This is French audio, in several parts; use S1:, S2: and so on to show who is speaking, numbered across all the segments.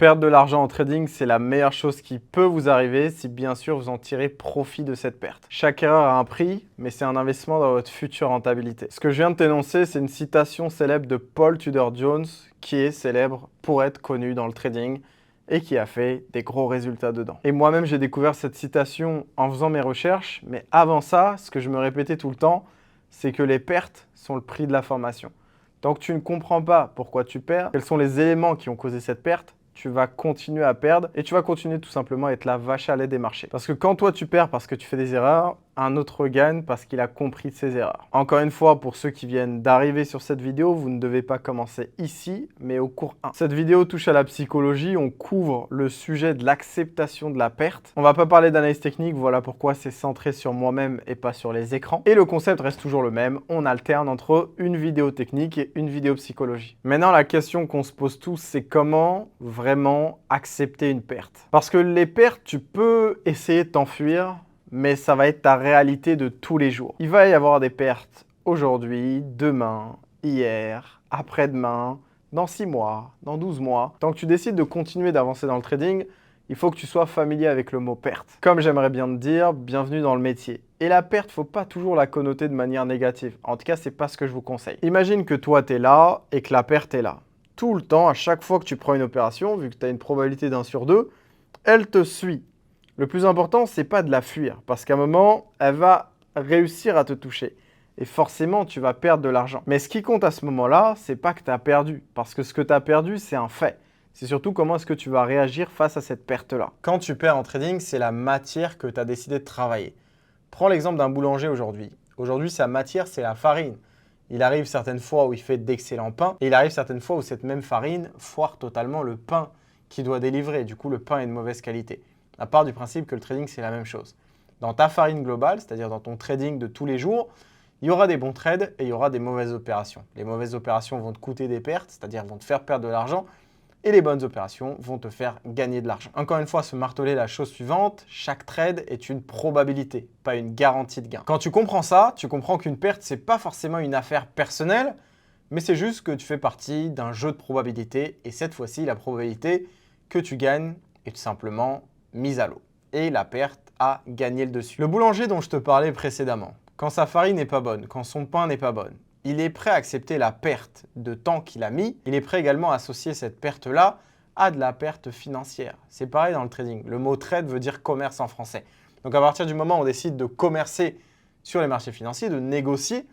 S1: Perdre de l'argent en trading, c'est la meilleure chose qui peut vous arriver si bien sûr vous en tirez profit de cette perte. Chaque erreur a un prix, mais c'est un investissement dans votre future rentabilité. Ce que je viens de t'énoncer, c'est une citation célèbre de Paul Tudor Jones, qui est célèbre pour être connu dans le trading et qui a fait des gros résultats dedans. Et moi-même, j'ai découvert cette citation en faisant mes recherches, mais avant ça, ce que je me répétais tout le temps, c'est que les pertes sont le prix de la formation. Tant que tu ne comprends pas pourquoi tu perds, quels sont les éléments qui ont causé cette perte, tu vas continuer à perdre et tu vas continuer tout simplement à être la vache à lait des marchés. Parce que quand toi tu perds parce que tu fais des erreurs, un autre gagne parce qu'il a compris de ses erreurs. Encore une fois, pour ceux qui viennent d'arriver sur cette vidéo, vous ne devez pas commencer ici, mais au cours 1. Cette vidéo touche à la psychologie, on couvre le sujet de l'acceptation de la perte. On va pas parler d'analyse technique, voilà pourquoi c'est centré sur moi-même et pas sur les écrans. Et le concept reste toujours le même, on alterne entre une vidéo technique et une vidéo psychologie. Maintenant, la question qu'on se pose tous, c'est comment vraiment accepter une perte. Parce que les pertes, tu peux essayer de t'enfuir, mais ça va être ta réalité de tous les jours. Il va y avoir des pertes aujourd'hui, demain, hier, après-demain, dans 6 mois, dans 12 mois. Tant que tu décides de continuer d'avancer dans le trading, il faut que tu sois familier avec le mot perte. Comme j'aimerais bien te dire, bienvenue dans le métier. Et la perte, il ne faut pas toujours la connoter de manière négative. En tout cas, ce n'est pas ce que je vous conseille. Imagine que toi, tu es là et que la perte est là. Tout le temps, à chaque fois que tu prends une opération, vu que tu as une probabilité d'1 sur 2, elle te suit. Le plus important, c'est pas de la fuir, parce qu'à un moment, elle va réussir à te toucher. Et forcément, tu vas perdre de l'argent. Mais ce qui compte à ce moment-là, c'est pas que tu as perdu, parce que ce que tu as perdu, c'est un fait. C'est surtout comment est-ce que tu vas réagir face à cette perte-là. Quand tu perds en trading, c'est la matière que tu as décidé de travailler. Prends l'exemple d'un boulanger aujourd'hui. Aujourd'hui, sa matière, c'est la farine. Il arrive certaines fois où il fait d'excellents pains, et il arrive certaines fois où cette même farine foire totalement le pain qu'il doit délivrer. Du coup, le pain est de mauvaise qualité. À part du principe que le trading, c'est la même chose. Dans ta farine globale, c'est-à-dire dans ton trading de tous les jours, il y aura des bons trades et il y aura des mauvaises opérations. Les mauvaises opérations vont te coûter des pertes, c'est-à-dire vont te faire perdre de l'argent, et les bonnes opérations vont te faire gagner de l'argent. Encore une fois, se marteler la chose suivante, chaque trade est une probabilité, pas une garantie de gain. Quand tu comprends ça, tu comprends qu'une perte, c'est pas forcément une affaire personnelle, mais c'est juste que tu fais partie d'un jeu de probabilités, et cette fois-ci, la probabilité que tu gagnes est tout simplement mise à l'eau. Et la perte a gagné le dessus. Le boulanger dont je te parlais précédemment, quand sa farine n'est pas bonne, quand son pain n'est pas bon, il est prêt à accepter la perte de temps qu'il a mis. Il est prêt également à associer cette perte-là à de la perte financière. C'est pareil dans le trading. Le mot trade veut dire commerce en français. Donc à partir du moment où on décide de commercer sur les marchés financiers, de négocier,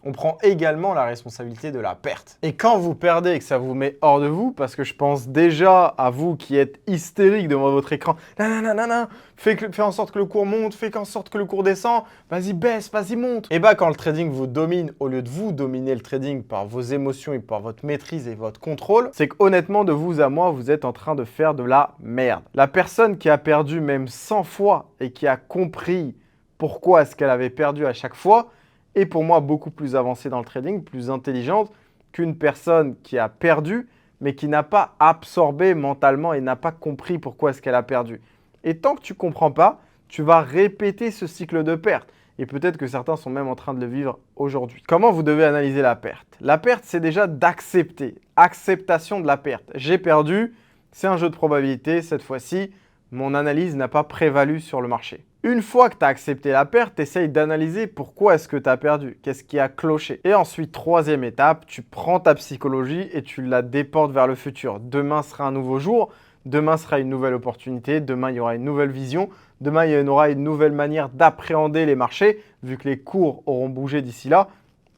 S1: on prend également la responsabilité de la perte. Et quand vous perdez et que ça vous met hors de vous, parce que je pense déjà à vous qui êtes hystérique devant votre écran, nanana, fais en sorte que le cours monte, fais en sorte que le cours descend, vas-y baisse, vas-y monte. Et bah quand le trading vous domine, au lieu de vous dominer le trading par vos émotions et par votre maîtrise et votre contrôle, c'est qu'honnêtement de vous à moi, vous êtes en train de faire de la merde. La personne qui a perdu même 100 fois et qui a compris pourquoi est-ce qu'elle avait perdu à chaque fois, est pour moi beaucoup plus avancée dans le trading, plus intelligente qu'une personne qui a perdu, mais qui n'a pas absorbé mentalement et n'a pas compris pourquoi est-ce qu'elle a perdu. Et tant que tu ne comprends pas, tu vas répéter ce cycle de perte. Et peut-être que certains sont même en train de le vivre aujourd'hui. Comment vous devez analyser la perte? La perte, c'est déjà d'accepter. Acceptation de la perte. J'ai perdu, c'est un jeu de probabilité. Cette fois-ci, mon analyse n'a pas prévalu sur le marché. Une fois que tu as accepté la perte, tu essayes d'analyser pourquoi est-ce que tu as perdu, qu'est-ce qui a cloché. Et ensuite, troisième étape, tu prends ta psychologie et tu la déportes vers le futur. Demain sera un nouveau jour, demain sera une nouvelle opportunité, demain il y aura une nouvelle vision, demain il y aura une nouvelle manière d'appréhender les marchés, vu que les cours auront bougé d'ici là.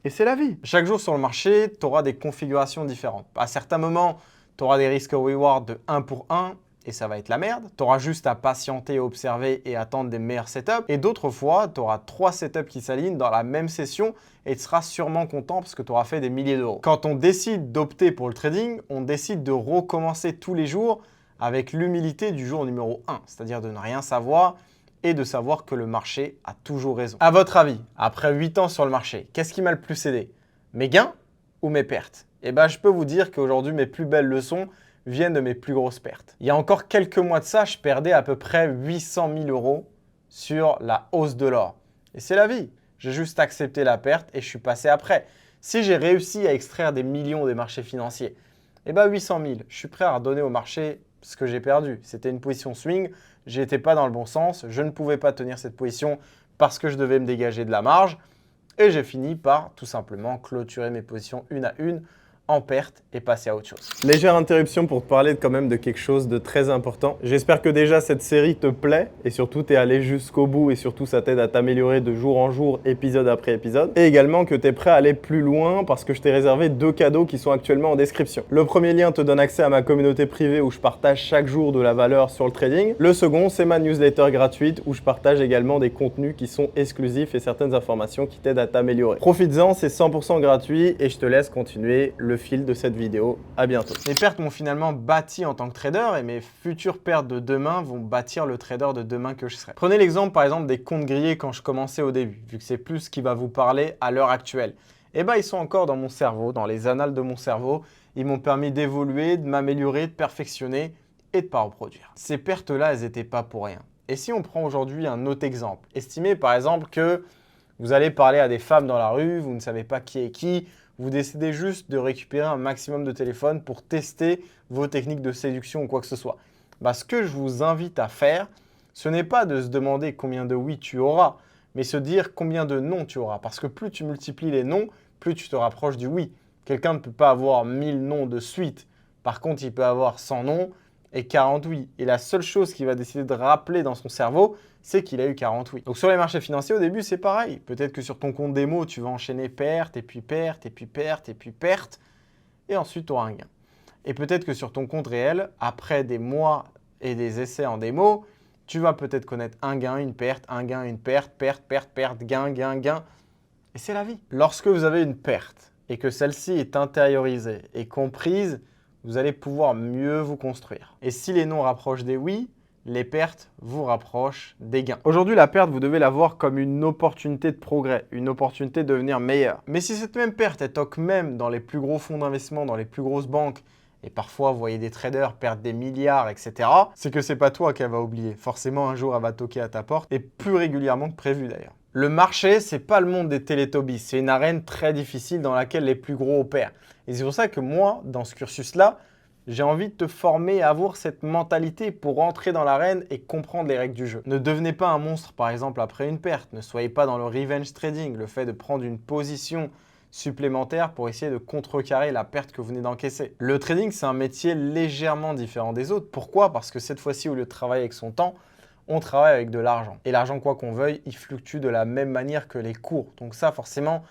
S1: Et c'est la vie. Chaque jour sur le marché, tu auras des configurations différentes. À certains moments, tu auras des risques-reward de 1 pour 1. Et ça va être la merde. Tu auras juste à patienter, observer et attendre des meilleurs setups. Et d'autres fois, tu auras 3 setups qui s'alignent dans la même session et tu seras sûrement content parce que tu auras fait des milliers d'euros. Quand on décide d'opter pour le trading, on décide de recommencer tous les jours avec l'humilité du jour numéro 1, c'est-à-dire de ne rien savoir et de savoir que le marché a toujours raison. À votre avis, après 8 ans sur le marché, qu'est-ce qui m'a le plus aidé? Mes gains ou mes pertes? Eh bien, je peux vous dire qu'aujourd'hui, mes plus belles leçons viennent de mes plus grosses pertes. Il y a encore quelques mois de ça, je perdais à peu près 800 000 € sur la hausse de l'or. Et c'est la vie. J'ai juste accepté la perte et je suis passé après. Si j'ai réussi à extraire des millions des marchés financiers, eh bien 800 000, je suis prêt à redonner au marché ce que j'ai perdu. C'était une position swing, j'étais pas dans le bon sens, je ne pouvais pas tenir cette position parce que je devais me dégager de la marge. Et j'ai fini par tout simplement clôturer mes positions une à une en perte et passer à autre chose. Légère interruption pour te parler quand même de quelque chose de très important. J'espère que déjà cette série te plaît et surtout tu es allé jusqu'au bout et surtout ça t'aide à t'améliorer de jour en jour, épisode après épisode. Et également que tu es prêt à aller plus loin parce que je t'ai réservé 2 cadeaux qui sont actuellement en description. Le premier lien te donne accès à ma communauté privée où je partage chaque jour de la valeur sur le trading. Le second, c'est ma newsletter gratuite où je partage également des contenus qui sont exclusifs et certaines informations qui t'aident à t'améliorer. Profites-en, c'est 100% gratuit et je te laisse continuer le fil de cette vidéo. À bientôt. Mes pertes m'ont finalement bâti en tant que trader et mes futures pertes de demain vont bâtir le trader de demain que je serai. Prenez l'exemple par exemple des comptes grillés quand je commençais au début, vu que c'est plus ce qui va vous parler à l'heure actuelle. Eh bien, ils sont encore dans mon cerveau, dans les annales de mon cerveau. Ils m'ont permis d'évoluer, de m'améliorer, de perfectionner et de ne pas reproduire. Ces pertes-là, elles n'étaient pas pour rien. Et si on prend aujourd'hui un autre exemple, estimez par exemple que vous allez parler à des femmes dans la rue, vous ne savez pas qui est qui, vous décidez juste de récupérer un maximum de téléphones pour tester vos techniques de séduction ou quoi que ce soit. Bah, ce que je vous invite à faire, ce n'est pas de se demander combien de oui tu auras, mais se dire combien de non tu auras. Parce que plus tu multiplies les non, plus tu te rapproches du oui. Quelqu'un ne peut pas avoir 1000 non de suite. Par contre, il peut avoir 100 non et 40 oui. Et la seule chose qu'il va décider de rappeler dans son cerveau, c'est qu'il a eu 40 oui. Donc sur les marchés financiers, au début, c'est pareil. Peut-être que sur ton compte démo, tu vas enchaîner perte, et puis perte, et puis perte, et puis perte. Et ensuite, tu auras un gain. Et peut-être que sur ton compte réel, après des mois et des essais en démo, tu vas peut-être connaître un gain, une perte, perte, perte, gain, gain, gain. Et c'est la vie. Lorsque vous avez une perte et que celle-ci est intériorisée et comprise, vous allez pouvoir mieux vous construire. Et si les non rapprochent des oui, les pertes vous rapprochent des gains. Aujourd'hui, la perte, vous devez la voir comme une opportunité de progrès, une opportunité de devenir meilleur. Mais si cette même perte, elle toque même dans les plus gros fonds d'investissement, dans les plus grosses banques, et parfois, vous voyez des traders perdre des milliards, etc., c'est que c'est pas toi qu'elle va oublier. Forcément, un jour, elle va toquer à ta porte, et plus régulièrement que prévu d'ailleurs. Le marché, c'est pas le monde des Télétobbies. C'est une arène très difficile dans laquelle les plus gros opèrent. Et c'est pour ça que moi, dans ce cursus-là, j'ai envie de te former à avoir cette mentalité pour entrer dans l'arène et comprendre les règles du jeu. Ne devenez pas un monstre, par exemple, après une perte. Ne soyez pas dans le revenge trading, le fait de prendre une position supplémentaire pour essayer de contrecarrer la perte que vous venez d'encaisser. Le trading, c'est un métier légèrement différent des autres. Pourquoi? Parce que cette fois-ci, au lieu de travailler avec son temps, on travaille avec de l'argent. Et l'argent, quoi qu'on veuille, il fluctue de la même manière que les cours. Donc ça, forcément,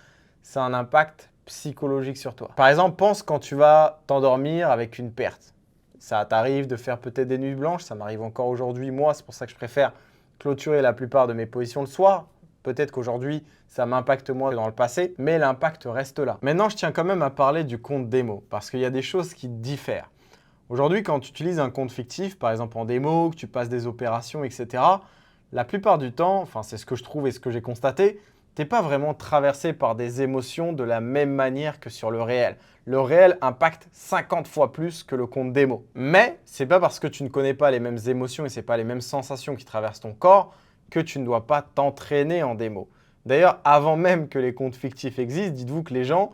S1: ça a un impact psychologique sur toi. Par exemple, pense quand tu vas t'endormir avec une perte. Ça t'arrive de faire peut-être des nuits blanches, ça m'arrive encore aujourd'hui, moi, c'est pour ça que je préfère clôturer la plupart de mes positions le soir. Peut-être qu'aujourd'hui, ça m'impacte moins que dans le passé, mais l'impact reste là. Maintenant, je tiens quand même à parler du compte démo, parce qu'il y a des choses qui diffèrent. Aujourd'hui, quand tu utilises un compte fictif, par exemple en démo, que tu passes des opérations, etc., la plupart du temps, enfin c'est ce que je trouve et ce que j'ai constaté, tu n'es pas vraiment traversé par des émotions de la même manière que sur le réel. Le réel impacte 50 fois plus que le compte démo. Mais ce n'est pas parce que tu ne connais pas les mêmes émotions et ce n'est pas les mêmes sensations qui traversent ton corps que tu ne dois pas t'entraîner en démo. D'ailleurs, avant même que les comptes fictifs existent, dites-vous que les gens,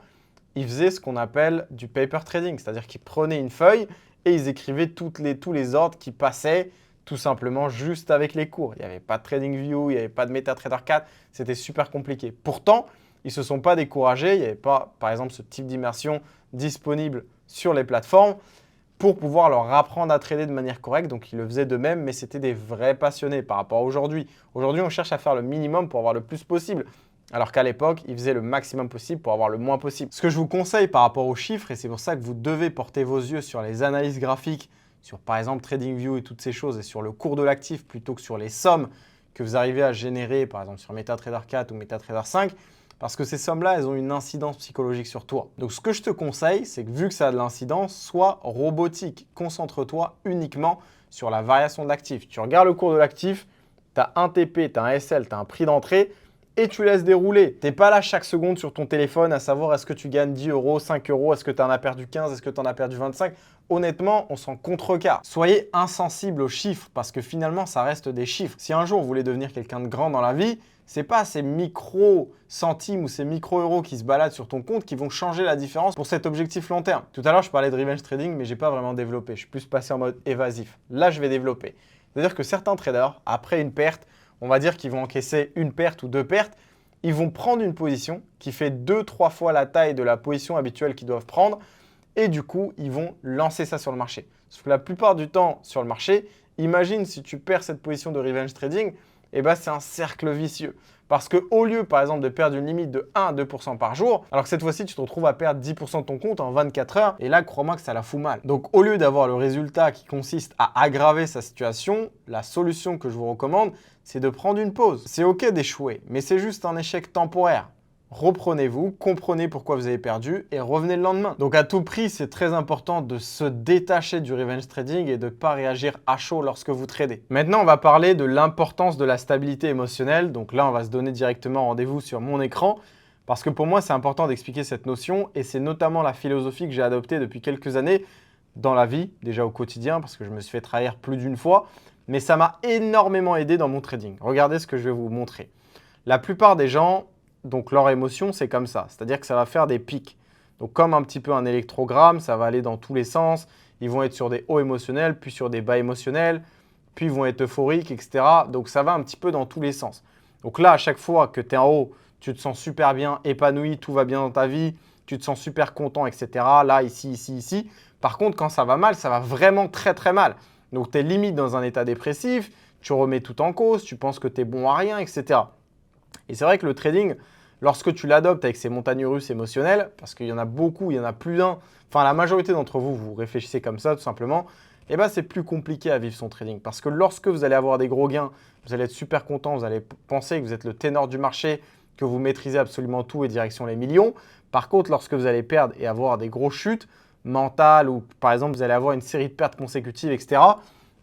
S1: ils faisaient ce qu'on appelle du paper trading, c'est-à-dire qu'ils prenaient une feuille et ils écrivaient tous les ordres qui passaient tout simplement juste avec les cours. Il n'y avait pas de TradingView, il n'y avait pas de MetaTrader 4, c'était super compliqué. Pourtant, ils ne se sont pas découragés, il n'y avait pas, par exemple, ce type d'immersion disponible sur les plateformes pour pouvoir leur apprendre à trader de manière correcte. Donc, ils le faisaient d'eux-mêmes, mais c'était des vrais passionnés par rapport à aujourd'hui. Aujourd'hui, on cherche à faire le minimum pour avoir le plus possible. Alors qu'à l'époque, ils faisaient le maximum possible pour avoir le moins possible. Ce que je vous conseille par rapport aux chiffres, et c'est pour ça que vous devez porter vos yeux sur les analyses graphiques, sur par exemple TradingView et toutes ces choses, et sur le cours de l'actif plutôt que sur les sommes que vous arrivez à générer, par exemple sur MetaTrader 4 ou MetaTrader 5, parce que ces sommes-là, elles ont une incidence psychologique sur toi. Donc ce que je te conseille, c'est que vu que ça a de l'incidence, sois robotique. Concentre-toi uniquement sur la variation de l'actif. Tu regardes le cours de l'actif, tu as un TP, tu as un SL, tu as un prix d'entrée, et tu laisses dérouler. Tu n'es pas là chaque seconde sur ton téléphone à savoir est-ce que tu gagnes 10 euros, 5 euros, est-ce que tu en as perdu 15, est-ce que tu en as perdu 25. Honnêtement, on s'en contrecarre. Soyez insensible aux chiffres parce que finalement, ça reste des chiffres. Si un jour vous voulez devenir quelqu'un de grand dans la vie, c'est pas ces micro-centimes ou ces micro-euros qui se baladent sur ton compte qui vont changer la différence pour cet objectif long terme. Tout à l'heure, je parlais de revenge trading, mais j'ai pas vraiment développé. Je suis plus passé en mode évasif. Là, je vais développer. C'est-à-dire que certains traders, après une perte, on va dire qu'ils vont encaisser une perte ou 2 pertes, ils vont prendre une position qui fait 2-3 fois la taille de la position habituelle qu'ils doivent prendre et du coup, ils vont lancer ça sur le marché. Sauf que la plupart du temps, sur le marché, imagine si tu perds cette position de revenge trading, eh ben, c'est un cercle vicieux. Parce qu'au lieu, par exemple, de perdre une limite de 1 à 2% par jour, alors que cette fois-ci, tu te retrouves à perdre 10% de ton compte en 24 heures, et là, crois-moi que ça la fout mal. Donc, au lieu d'avoir le résultat qui consiste à aggraver sa situation, la solution que je vous recommande, c'est de prendre une pause. C'est OK d'échouer, mais c'est juste un échec temporaire. Reprenez-vous, comprenez pourquoi vous avez perdu et revenez le lendemain. Donc à tout prix, c'est très important de se détacher du revenge trading et de ne pas réagir à chaud lorsque vous tradez. Maintenant, on va parler de l'importance de la stabilité émotionnelle. Donc là, on va se donner directement rendez-vous sur mon écran parce que pour moi, c'est important d'expliquer cette notion et c'est notamment la philosophie que j'ai adoptée depuis quelques années dans la vie, déjà au quotidien parce que je me suis fait trahir plus d'une fois, mais ça m'a énormément aidé dans mon trading. Regardez ce que je vais vous montrer. La plupart des gens, donc leur émotion, c'est comme ça. C'est-à-dire que ça va faire des pics. Donc comme un petit peu un électrogramme, ça va aller dans tous les sens. Ils vont être sur des hauts émotionnels, puis sur des bas émotionnels, puis ils vont être euphoriques, etc. Donc ça va un petit peu dans tous les sens. Donc là, à chaque fois que tu es en haut, tu te sens super bien, épanoui, tout va bien dans ta vie, tu te sens super content, etc. Là, ici, ici, ici. Par contre, quand ça va mal, ça va vraiment très, très mal. Donc tu es limite dans un état dépressif, tu remets tout en cause, tu penses que tu es bon à rien, etc. Et c'est vrai que le trading, lorsque tu l'adoptes avec ces montagnes russes émotionnelles, parce qu'il y en a beaucoup, il y en a plus d'un, enfin la majorité d'entre vous, vous réfléchissez comme ça tout simplement, et bien c'est plus compliqué à vivre son trading. Parce que lorsque vous allez avoir des gros gains, vous allez être super content, vous allez penser que vous êtes le ténor du marché, que vous maîtrisez absolument tout et direction les millions. Par contre, lorsque vous allez perdre et avoir des grosses chutes mentales ou par exemple vous allez avoir une série de pertes consécutives, etc.,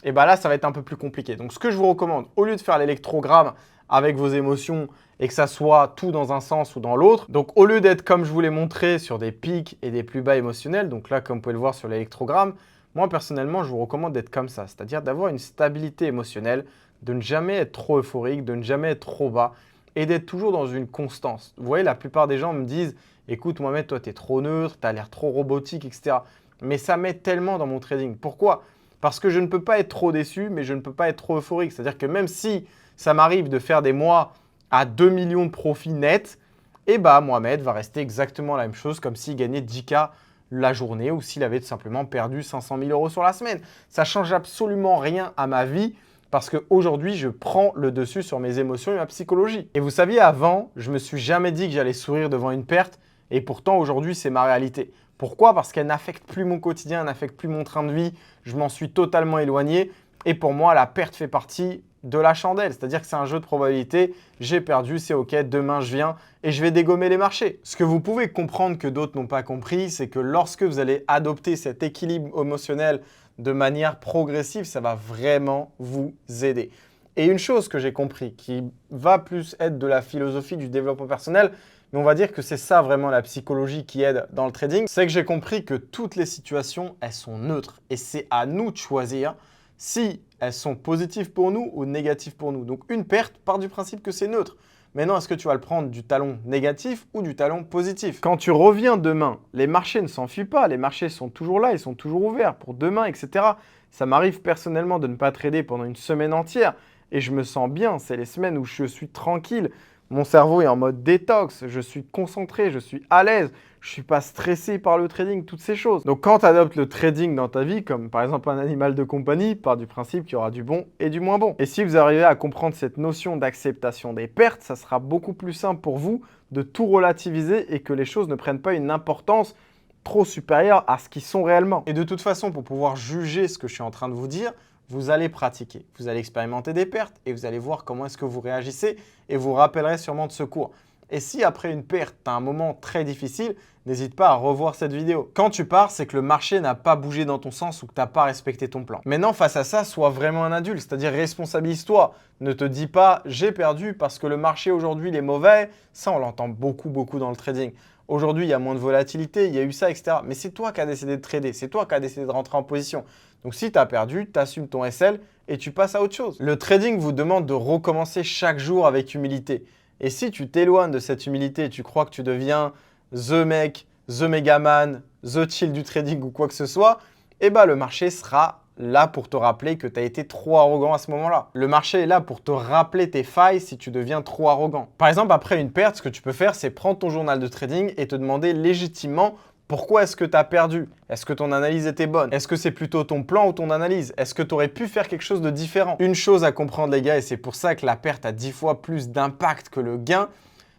S1: et bien là ça va être un peu plus compliqué. Donc ce que je vous recommande, au lieu de faire l'électrogramme avec vos émotions et que ça soit tout dans un sens ou dans l'autre. Donc, au lieu d'être, comme je vous l'ai montré, sur des pics et des plus bas émotionnels, donc là, comme vous pouvez le voir sur l'électrogramme, moi, personnellement, je vous recommande d'être comme ça, c'est-à-dire d'avoir une stabilité émotionnelle, de ne jamais être trop euphorique, de ne jamais être trop bas et d'être toujours dans une constance. Vous voyez, la plupart des gens me disent « Écoute, Mohamed, toi, tu es trop neutre, tu as l'air trop robotique, etc. » Mais ça m'aide tellement dans mon trading. Pourquoi? Parce que je ne peux pas être trop déçu, mais je ne peux pas être trop euphorique. C'est-à-dire que même si ça m'arrive de faire des mois à 2 millions de profits nets, et bah Mohamed va rester exactement la même chose comme s'il gagnait 10K la journée ou s'il avait tout simplement perdu 500 000 euros sur la semaine. Ça ne change absolument rien à ma vie parce qu'aujourd'hui, je prends le dessus sur mes émotions et ma psychologie. Et vous saviez, avant, je ne me suis jamais dit que j'allais sourire devant une perte et pourtant aujourd'hui, c'est ma réalité. Pourquoi? Parce qu'elle n'affecte plus mon quotidien, elle n'affecte plus mon train de vie, je m'en suis totalement éloigné et pour moi, la perte fait partie de la chandelle, c'est-à-dire que c'est un jeu de probabilité, j'ai perdu, c'est ok, demain je viens et je vais dégommer les marchés. Ce que vous pouvez comprendre que d'autres n'ont pas compris, c'est que lorsque vous allez adopter cet équilibre émotionnel de manière progressive, ça va vraiment vous aider. Et une chose que j'ai compris, qui va plus être de la philosophie du développement personnel, mais on va dire que c'est ça vraiment la psychologie qui aide dans le trading, c'est que j'ai compris que toutes les situations, elles sont neutres et c'est à nous de choisir si elles sont positives pour nous ou négatives pour nous. Donc une perte part du principe que c'est neutre. Maintenant, est-ce que tu vas le prendre du talon négatif ou du talon positif? Quand tu reviens demain, les marchés ne s'enfuient pas, les marchés sont toujours là, ils sont toujours ouverts pour demain, etc. Ça m'arrive personnellement de ne pas trader pendant une semaine entière et je me sens bien, c'est les semaines où je suis tranquille. Mon cerveau est en mode détox, je suis concentré, je suis à l'aise, je ne suis pas stressé par le trading, toutes ces choses. Donc quand tu adoptes le trading dans ta vie, comme par exemple un animal de compagnie, part du principe qu'il y aura du bon et du moins bon. Et si vous arrivez à comprendre cette notion d'acceptation des pertes, ça sera beaucoup plus simple pour vous de tout relativiser et que les choses ne prennent pas une importance trop supérieure à ce qu'ils sont réellement. Et de toute façon, pour pouvoir juger ce que je suis en train de vous dire, vous allez pratiquer, vous allez expérimenter des pertes et vous allez voir comment est-ce que vous réagissez et vous rappellerez sûrement de ce cours. Et si après une perte, tu as un moment très difficile, n'hésite pas à revoir cette vidéo. Quand tu pars, c'est que le marché n'a pas bougé dans ton sens ou que tu n'as pas respecté ton plan. Maintenant, face à ça, sois vraiment un adulte, c'est-à-dire responsabilise-toi. Ne te dis pas « j'ai perdu parce que le marché aujourd'hui il est mauvais ». Ça, on l'entend beaucoup dans le trading. Aujourd'hui, il y a moins de volatilité, il y a eu ça, etc. Mais c'est toi qui as décidé de trader, c'est toi qui as décidé de rentrer en position. Donc si tu as perdu, tu assumes ton SL et tu passes à autre chose. Le trading vous demande de recommencer chaque jour avec humilité. Et si tu t'éloignes de cette humilité et tu crois que tu deviens the mec, the megaman, the chill du trading ou quoi que ce soit, eh ben le marché sera là pour te rappeler que tu as été trop arrogant à ce moment-là. Le marché est là pour te rappeler tes failles si tu deviens trop arrogant. Par exemple, après une perte, ce que tu peux faire, c'est prendre ton journal de trading et te demander légitimement pourquoi est-ce que tu as perdu? Est-ce que ton analyse était bonne? Est-ce que c'est plutôt ton plan ou ton analyse? Est-ce que tu aurais pu faire quelque chose de différent? Une chose à comprendre les gars, et c'est pour ça que la perte a 10 fois plus d'impact que le gain,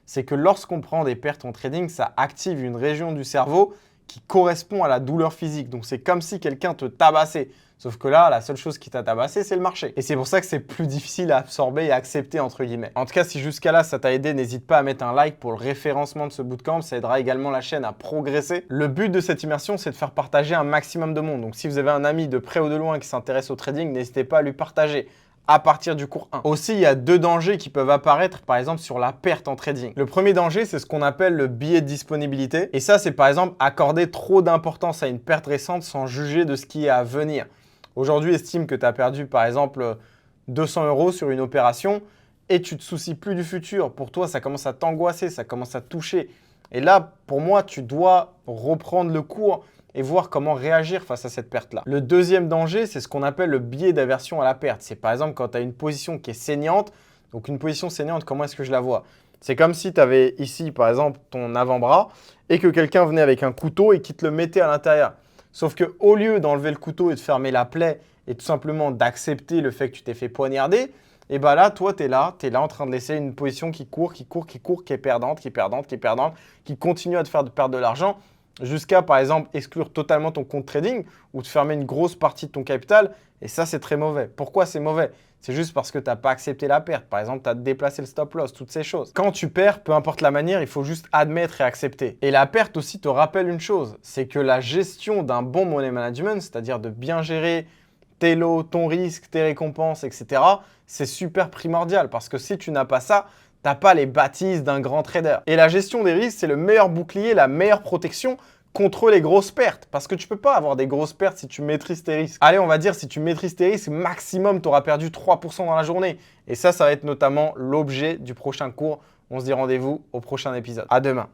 S1: c'est que lorsqu'on prend des pertes en trading, ça active une région du cerveau qui correspond à la douleur physique. Donc c'est comme si quelqu'un te tabassait. Sauf que là, la seule chose qui t'a tabassé, c'est le marché. Et c'est pour ça que c'est plus difficile à absorber et à accepter, entre guillemets. En tout cas, si jusqu'à là, ça t'a aidé, n'hésite pas à mettre un like pour le référencement de ce bootcamp. Ça aidera également la chaîne à progresser. Le but de cette immersion, c'est de faire partager un maximum de monde. Donc si vous avez un ami de près ou de loin qui s'intéresse au trading, n'hésitez pas à lui partager à partir du cours 1. Aussi, il y a deux dangers qui peuvent apparaître, par exemple, sur la perte en trading. Le premier danger, c'est ce qu'on appelle le biais de disponibilité. Et ça, c'est par exemple accorder trop d'importance à une perte récente sans juger de ce qui est à venir. Aujourd'hui, estime que tu as perdu par exemple 200 € sur une opération et tu ne te soucies plus du futur. Pour toi, ça commence à t'angoisser, ça commence à te toucher. Et là, pour moi, tu dois reprendre le cours et voir comment réagir face à cette perte-là. Le deuxième danger, c'est ce qu'on appelle le biais d'aversion à la perte. C'est par exemple quand tu as une position qui est saignante. Donc une position saignante, comment est-ce que je la vois? C'est comme si tu avais ici, par exemple, ton avant-bras et que quelqu'un venait avec un couteau et qui te le mettait à l'intérieur. Sauf qu'au lieu d'enlever le couteau et de fermer la plaie et tout simplement d'accepter le fait que tu t'es fait poignarder, et bien là, toi, tu es là en train de laisser une position qui court, qui est perdante, qui continue à te faire perdre de l'argent jusqu'à, par exemple, exclure totalement ton compte trading ou te fermer une grosse partie de ton capital. Et ça, c'est très mauvais. Pourquoi c'est mauvais? C'est juste parce que tu n'as pas accepté la perte. Par exemple, tu as déplacé le stop loss, toutes ces choses. Quand tu perds, peu importe la manière, il faut juste admettre et accepter. Et la perte aussi te rappelle une chose, c'est que la gestion d'un bon money management, c'est-à-dire de bien gérer tes lots, ton risque, tes récompenses, etc., c'est super primordial parce que si tu n'as pas ça, tu n'as pas les bâtisses d'un grand trader. Et la gestion des risques, c'est le meilleur bouclier, la meilleure protection contre les grosses pertes. Parce que tu ne peux pas avoir des grosses pertes si tu maîtrises tes risques. Allez, on va dire si tu maîtrises tes risques, maximum, tu auras perdu 3% dans la journée. Et ça va être notamment l'objet du prochain cours. On se dit rendez-vous au prochain épisode. À demain.